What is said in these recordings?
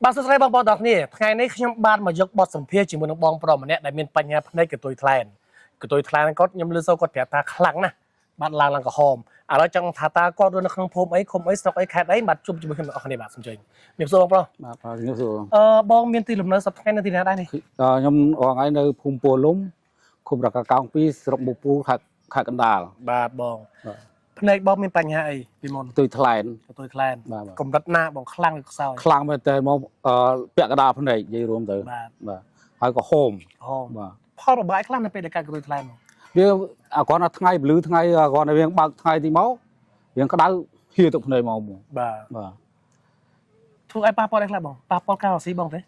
បាទសួស្តីបងប្អូនទាំងគ្នាថ្ងៃនេះខ្ញុំបានមកយកបទសម្ភាសន៍ជាមួយនឹងបងប្រុសម្នាក់ដែលមានបញ្ហាភ្នែកកតុយថ្លែនកតុយថ្លែនគាត់ខ្ញុំលើសូវគាត់ប្រាប់ថាខ្លាំងណាស់បាទឡើងក្រហមឥឡូវចង់ថាតើគាត់រស់នៅក្នុងភូមិអីឃុំអីស្រុកអីខេត្តអីបាទជួបជាមួយខ្ញុំទាំងអស់គ្នាបាទសូមជើញខ្ញុំសួរបងប្រុសបាទខ្ញុំសួរបងមានទីលំនៅសប្តាហ៍នៅទីណាដែរនេះខ្ញុំរងថ្ងៃនៅភូមិពោលំឃុំរកកោង2ស្រុកបុពូខេត្តកណ្ដាលបាទបងភ្នែកបងមានបញ្ហាអីពីមុនទុយថ្លែនកម្រិតណាបងខ្លាំងឬខ្សោយខ្លាំងមែនតើមកពាក់កណ្ដាលភ្នែកនិយាយរួមទៅបាទហើយក៏ហូមបាទផលប្របាយខ្លះនៅពេលដែលកើតទុយថ្លែនវាគាត់ថាថ្ងៃពលឺថ្ងៃគាត់ថាវាបើកថ្ងៃទីមកវាក្តៅហៀទឹកភ្នែកមកបាទធ្វើឲ្យប៉ះពាល់អីខ្លះបងប៉ះពាល់ការរស៊ីបងទេ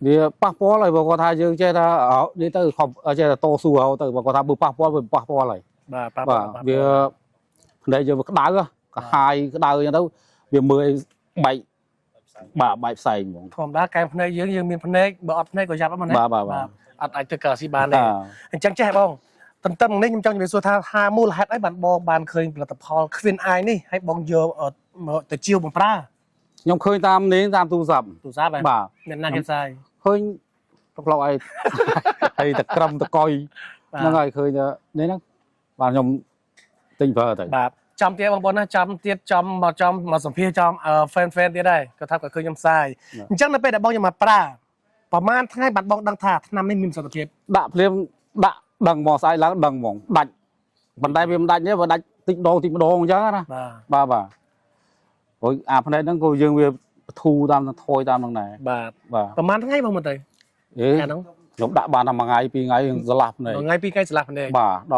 វាប៉ះពាល់ហើយបើគាត់ថាយើងចេះថានិយាយទៅចេះតែតស៊ូហៅទៅបើគាត់ថាបើប៉ះពាល់វាប៉ះពាល់ហើយបាទវាភ្នែកយើងវាក្តៅកាហាយក្តៅអញ្ចឹងទៅវាមើលបែកបែកផ្សែងហ្មងធម្មតាកែភ្នែកយើងមានភ្នែកបើអត់ភ្នែកក៏យ៉ាប់ហ្នឹងណាបាទអត់អាចធ្វើការស៊ីបានទេអញ្ចឹងចេះបងតន្ទឹមនេះខ្ញុំចង់និយាយសួរថាមូលហេតុអីបានបងបានឃើញផលិតផលខ្វៀនអាយនេះឲ្យបងយកទៅជាវបំប្រើខ្ញុំឃើញតាមនេះតាមទូរស័ព្ទបាទមានណាគេផ្សាយឃើញប្រឡប់ឲ្យហើយតែក្រំតកុយហ្នឹងហើយឃើញនេះហ្នឹងបាទខ្ញុំទិញប្រើទៅបាទចាំទៀតបងប្អូនណាចាំទៀតចំមកសម្ភាសចំហ្វេនទៀតដែរគាត់ថាគាត់ឃើញខ្ញុំផ្សាយអញ្ចឹងនៅពេលដែលបងយកមកប្រើប្រហែលថ្ងៃបាត់បងដឹងថាឆ្នាំនេះមានប្រសិទ្ធភាពដាក់ភ្លាមដាក់ដឹងមកស្អែកឡើងដឹងហ្មងដាច់ប៉ុន្តែវាមិនដាច់ទេវាដាច់តិចម្ដងអញ្ចឹងណាបាទព្រោះអាភ្នែកហ្នឹងក៏យើងវាធូរតាមថយតាមហ្នឹងដែរបាទប្រហែលថ្ងៃបងមើលទៅហ្នឹងខ្ញុំដាក់បានតែមួយថ្ងៃពីរថ្ងៃស្លាប់ភ្នែកមួយថ្ងៃពីរថ្ងៃស្លាប់ភ្នែកបាទ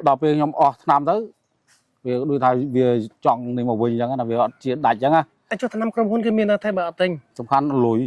ដល់ពេលខ្ញុំអស់ឆ្នាំទៅវាដូចថាវាចង់នេះមកវិញអញ្ចឹងណាវាអត់ជាដាច់អញ្ចឹងណាតែចុះឆ្នាំក្រុមហ៊ុនគេមានតែបើអត់ទិញសំខាន់លុយ